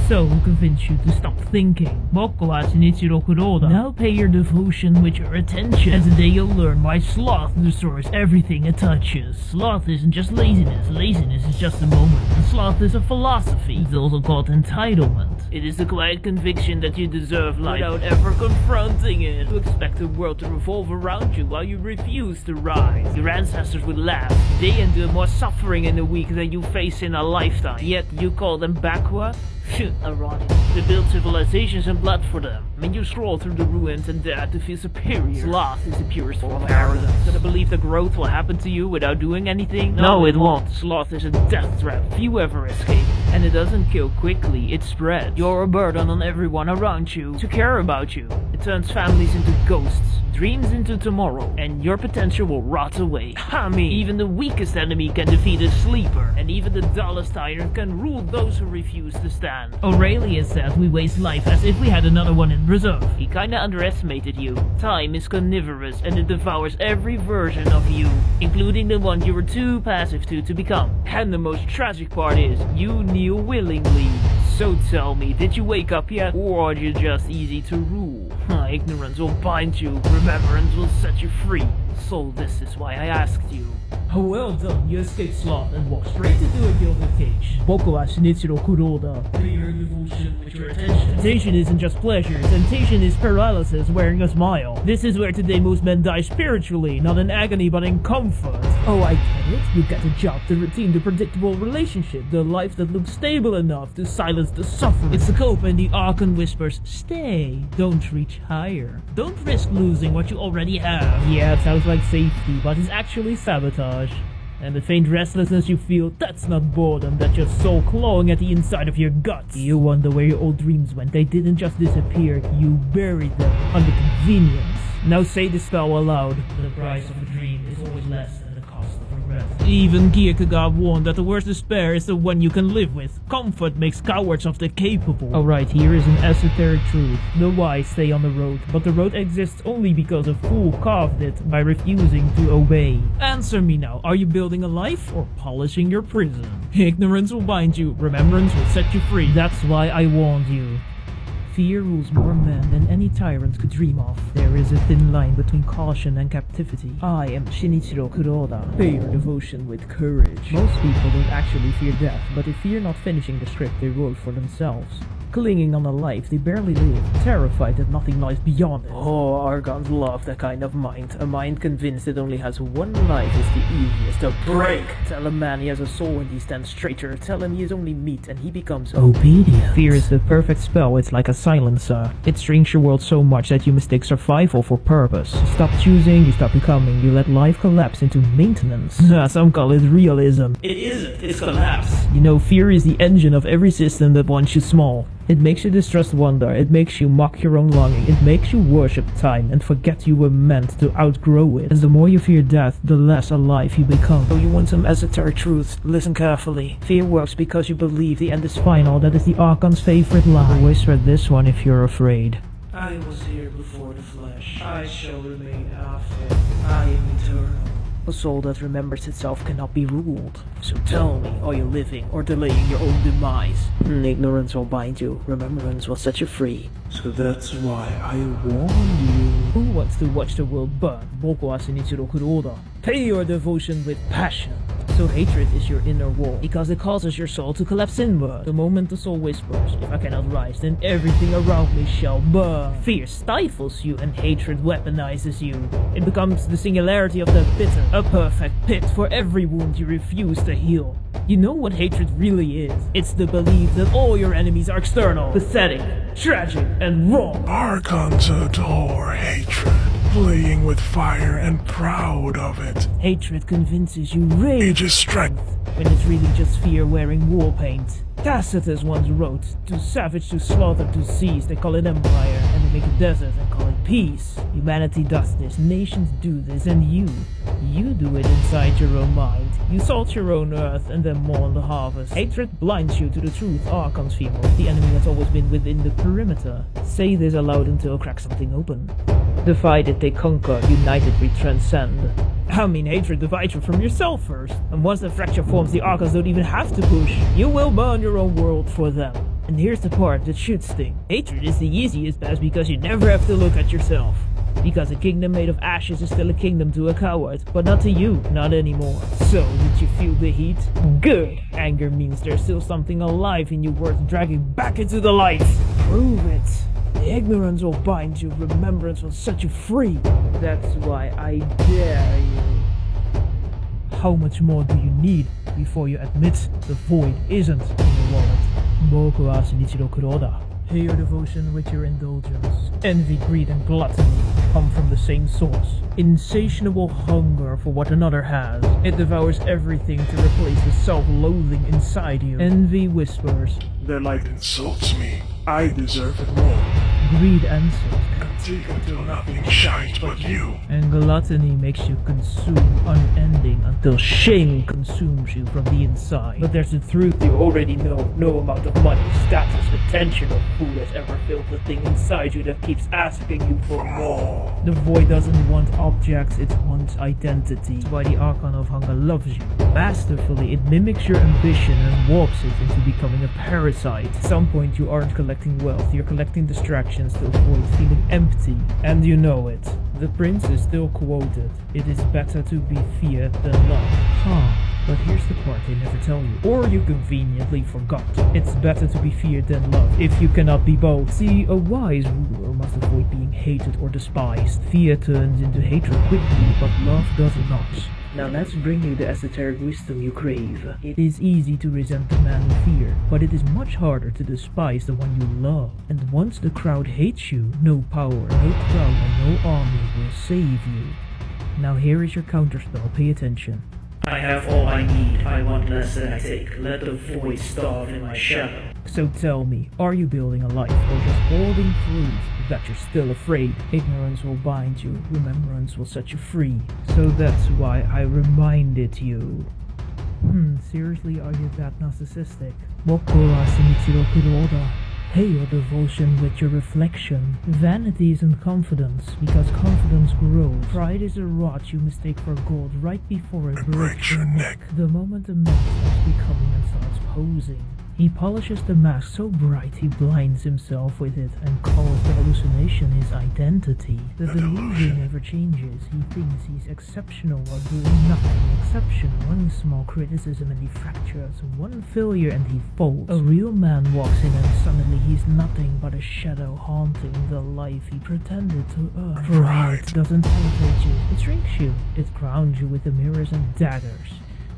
so convince you to stop thinking. Now pay your devotion with your attention, and today you'll learn why Sloth destroys everything it touches. Sloth isn't just laziness is just a moment, and sloth is a philosophy. It's also called entitlement. It is the quiet conviction that you deserve life without ever confronting it. You expect the world to revolve around you while you refuse to rise. Your ancestors would laugh. They endure more suffering in a week than you face in a lifetime. Yet you call them backward? Ironic. They built civilizations and blood for them. When you scroll through the ruins and dare to feel superior. Sloth is the purest form of arrogance. Gonna believe that growth will happen to you without doing anything? No, it won't. Sloth is a death trap. Few ever escape. And it doesn't kill quickly, it spreads. You're a burden on everyone around you to care about you. It turns families into ghosts, dreams into tomorrow, and your potential will rot away. Even the weakest enemy can defeat a sleeper, and even the dullest tyrant can rule those who refuse to stand. Aurelius said we waste life as if we had another one in reserve. He kinda underestimated you. Time is carnivorous, and it devours every version of you, including the one you were too passive to become. And the most tragic part is, you kneel willingly. So tell me, did you wake up yet, or are you just easy to rule? Ignorance will bind you, remembrance will set you free. So this is why I asked you. Well done, you escaped Sloth and walked straight into a gilded cage. Pay your devotion with your attention. Temptation isn't just pleasure, temptation is paralysis wearing a smile. This is where today most men die spiritually, not in agony but in comfort. Oh, I get it. You get a job, the routine, the predictable relationship, the life that looks stable enough to silence the suffering. It's the cope and the Archon whispers, stay, don't reach higher. Don't risk losing what you already have. Yeah, it sounds like safety, but it's actually sabotage. And the faint restlessness you feel, that's not boredom, that's your soul clawing at the inside of your guts. You wonder where your old dreams went. They didn't just disappear, you buried them under convenience. Now say the spell aloud. The price of a dream is always less than the cost of regret. Even Kierkegaard warned that the worst despair is the one you can live with. Comfort makes cowards of the capable. Alright, here is an esoteric truth. The wise stay on the road, but the road exists only because a fool carved it by refusing to obey. Answer me now, are you building a life or polishing your prison? Ignorance will bind you, remembrance will set you free. That's why I warned you. Fear rules more men than any tyrant could dream of. There is a thin line between caution and captivity. I am Shin-Ichiro Kuroda. Pay your devotion with courage. Most people don't actually fear death, but they fear not finishing the script they wrote for themselves. Clinging on a life they barely live, terrified that nothing lies beyond it. Oh, Archons love that kind of mind. A mind convinced it only has one life is the easiest to break. Tell a man he has a soul and he stands straighter. Tell him he is only meat and he becomes obedient. Fear is the perfect spell, it's like a silencer. It shrinks your world so much that you mistake survival for purpose. You stop choosing, you stop becoming, you let life collapse into maintenance. Some call it realism. It isn't, it's collapse. You know, fear is the engine of every system that wants you small. It makes you distrust wonder, it makes you mock your own longing, it makes you worship time and forget you were meant to outgrow it. And the more you fear death, the less alive you become. So you want some esoteric truths? Listen carefully. Fear works because you believe the end is final, that is the Archon's favorite lie. Always read this one if you're afraid. I was here before the flesh, I shall remain after, I am eternal. A soul that remembers itself cannot be ruled. So tell me, are you living or delaying your own demise? Ignorance will bind you, remembrance will set you free. So that's why I warned you. Who wants to watch the world burn? Pay your devotion with passion. So hatred is your inner wall, because it causes your soul to collapse inward. The moment the soul whispers, if I cannot rise, then everything around me shall burn. Fear stifles you and hatred weaponizes you. It becomes the singularity of the bitter, a perfect pit for every wound you refuse to heal. You know what hatred really is? It's the belief that all your enemies are external, pathetic, tragic, and wrong. Archons adore hatred, playing with fire and proud of it. Hatred convinces you rage is strength, when it's really just fear wearing war paint. Tacitus once wrote, too savage to slaughter to seize, they call it empire, and they make a desert and call it peace. Humanity does this, nations do this, and you do it inside your own mind. You salt your own earth and then mourn the harvest. Hatred blinds you to the truth Archons fear most, the enemy has always been within the perimeter. Say this aloud until it cracks something open. Divided they conquer, united we transcend. I mean, hatred divides you from yourself first. And once the fracture forms, the Archons don't even have to push. You will burn your own world for them. And here's the part that should sting. Hatred is the easiest path because you never have to look at yourself. Because a kingdom made of ashes is still a kingdom to a coward, but not to you, not anymore. So, did you feel the heat? Good! Anger means there's still something alive in you worth dragging back into the light. Prove it. Ignorance will bind you, remembrance will set you free. That's why I dare you. How much more do you need before you admit the void isn't in the wallet? Boku wa Shin-Ichiro Kuroda. Hey, your devotion with your indulgence. Envy, greed, and gluttony come from the same source. Insatiable hunger for what another has. It devours everything to replace the self-loathing inside you. Envy whispers, Their light insults me. I deserve it more. greed answers, Take until nothing shines but you. and gluttony makes you consume unending until shame consumes you from the inside. But there's the truth you already know. No amount of money, status, attention, or food has ever filled the thing inside you that keeps asking you for more. The void doesn't want objects, it wants identity. That's why the Archon of Hunger loves you. Masterfully, it mimics your ambition and warps it into becoming a parasite. At some point you aren't collecting wealth, you're collecting distractions to avoid feeling empty. And you know it. The prince is still quoted. It is better to be feared than loved. But here's the part they never tell you. Or you conveniently forgot. It's better to be feared than loved, if you cannot be both. See, a wise ruler must avoid being hated or despised. Fear turns into hatred quickly, but love does not. Now let's bring you the esoteric wisdom you crave. It is easy to resent the man you fear, but it is much harder to despise the one you love. And once the crowd hates you, no power, no crown, and no army will save you. Now here is your counterspell, pay attention. I have all I need, I want less than I take. Let the void starve in my shadow. So tell me, are you building a life, or just holding proof that you're still afraid? Ignorance will bind you, remembrance will set you free. So that's why I reminded you. Seriously, are you that narcissistic? Boku wa Shin-Ichiro Kuroda. Hey, your devotion with your reflection. Vanity isn't confidence, because confidence grows. Pride is a rod you mistake for gold right before it breaks your neck. The moment a man starts becoming and starts posing, he polishes the mask so bright he blinds himself with it and calls the hallucination his identity. The delusion never changes. He thinks he's exceptional while doing nothing exceptional. One small criticism and he fractures. One failure and he folds. A real man walks in and suddenly he's nothing but a shadow haunting the life he pretended to earn. Pride doesn't elevate you. It shrinks you. It grounds you with the mirrors and daggers.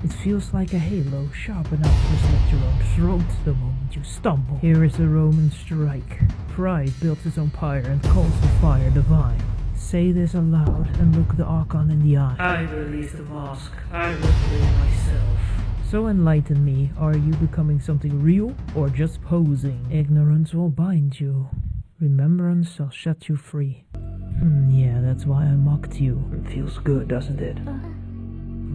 It feels like a halo, sharp enough to slit your own throat the moment you stumble. Here is a Roman strike. Pride built its own pyre and calls the fire divine. Say this aloud and look the Archon in the eye. I release the mask. I reveal myself. So enlighten me, are you becoming something real or just posing? Ignorance will bind you. Remembrance shall set you free. Yeah, that's why I mocked you. It feels good, doesn't it?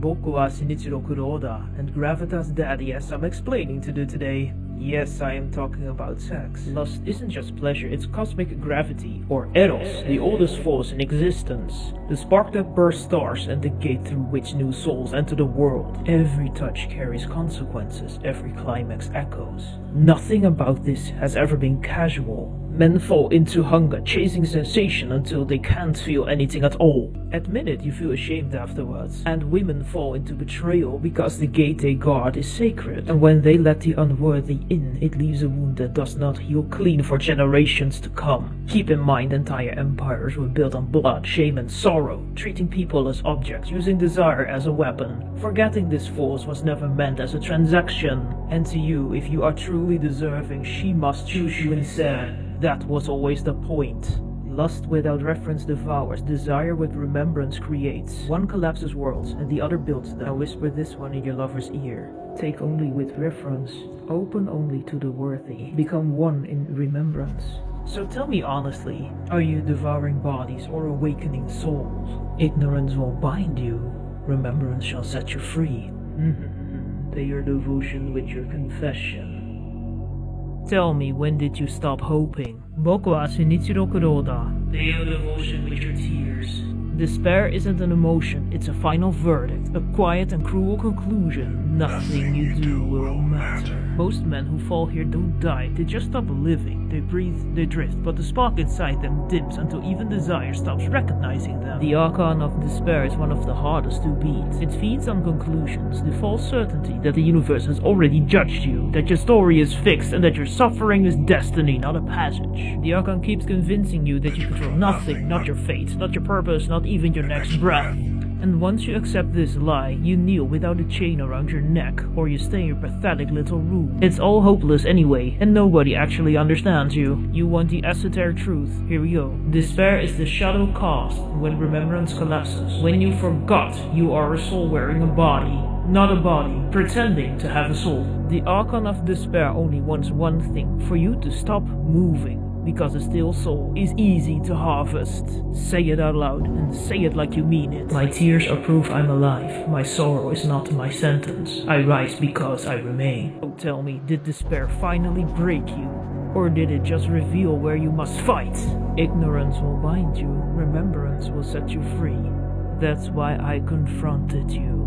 Boku wa Shin-Ichiro Kuroda, and Gravitas Daddy has some explaining to do today. Yes, I am talking about sex. Lust isn't just pleasure, it's cosmic gravity, or eros, the oldest force in existence. The spark that bursts stars and the gate through which new souls enter the world. Every touch carries consequences, every climax echoes. Nothing about this has ever been casual. Men fall into hunger, chasing sensation until they can't feel anything at all. Admit it, you feel ashamed afterwards. And women fall into betrayal because the gate they guard is sacred. And when they let the unworthy in, it leaves a wound that does not heal clean for generations to come. Keep in mind, entire empires were built on blood, shame and sorrow, treating people as objects, using desire as a weapon. Forgetting this force was never meant as a transaction. And to you, if you are truly deserving, she must choose you instead. That was always the point. Lust without reference devours, desire with remembrance creates. One collapses worlds, and the other builds them. Now whisper this one in your lover's ear. Take only with reference, open only to the worthy. Become one in remembrance. So tell me honestly, are you devouring bodies or awakening souls? Ignorance will bind you, remembrance shall set you free. Pay your devotion with your confession. Tell me, when did you stop hoping? Boku wa Shin-Ichiro Kuroda. Pay your devotion with your tears. Despair isn't an emotion, it's a final verdict, a quiet and cruel conclusion. Nothing you do will matter. Most men who fall here don't die, they just stop living. They breathe, they drift, but the spark inside them dims until even desire stops recognizing them. The Archon of Despair is one of the hardest to beat. It feeds on conclusions, the false certainty that the universe has already judged you, that your story is fixed, and that your suffering is destiny, not a passage. The Archon keeps convincing you that you control nothing, not your fate, not your purpose, not even your next breath. And once you accept this lie, you kneel without a chain around your neck, or you stay in your pathetic little room. It's all hopeless anyway, and nobody actually understands you. You want the esoteric truth? Here we go. Despair is the shadow cast when remembrance collapses. When you forgot you are a soul wearing a body, not a body, pretending to have a soul. The Archon of Despair only wants one thing, for you to stop moving. Because a still soul is easy to harvest. Say it out loud, and say it like you mean it. My tears are proof I'm alive. My sorrow is not my sentence. I rise because I remain. So tell me, did despair finally break you? Or did it just reveal where you must fight? Ignorance will bind you. Remembrance will set you free. That's why I confronted you.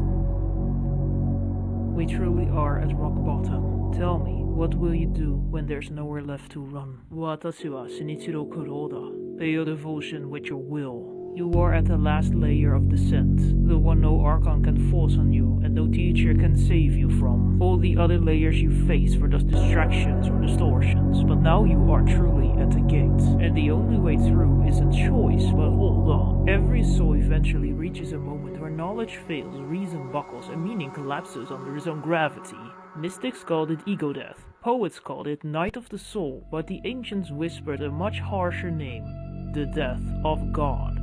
We truly are at rock bottom. Tell me, what will you do when there's nowhere left to run? Watashi wa Shin-Ichiro kuroda. Pay your devotion with your will. You are at the last layer of descent, the one no Archon can force on you and no teacher can save you from. All the other layers you face were just distractions or distortions, but now you are truly at the gate. And the only way through is a choice, but hold on. Every soul eventually reaches a moment where knowledge fails, reason buckles, and meaning collapses under its own gravity. Mystics called it ego death. Poets called it night of the soul, but the ancients whispered a much harsher name, the death of God.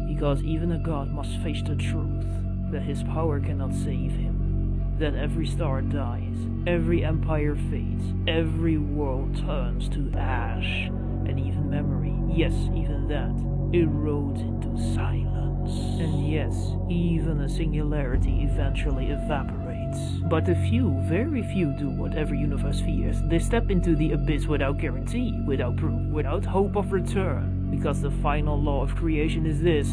Because even a god must face the truth, that his power cannot save him, that every star dies, every empire fades, every world turns to ash, and even memory, yes, even that, erodes into silence. And yes, even a singularity eventually evaporates. But a few, very few do what every universe fears. They step into the abyss without guarantee, without proof, without hope of return. Because the final law of creation is this: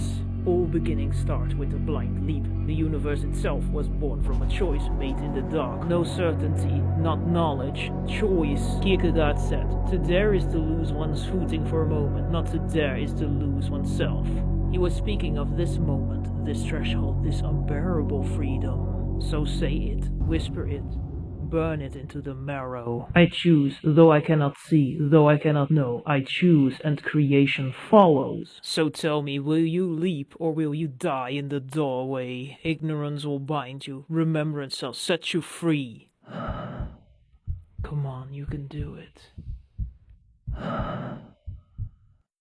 all beginnings start with a blind leap. The universe itself was born from a choice made in the dark. No certainty, not knowledge, choice. Kierkegaard said, to dare is to lose one's footing for a moment, not to dare is to lose oneself. He was speaking of this moment, this threshold, this unbearable freedom. So say it, whisper it, burn it into the marrow. I choose, though I cannot see, though I cannot know. I choose, and creation follows. So tell me, will you leap, or will you die in the doorway? Ignorance will bind you. Remembrance shall set you free. Come on, you can do it.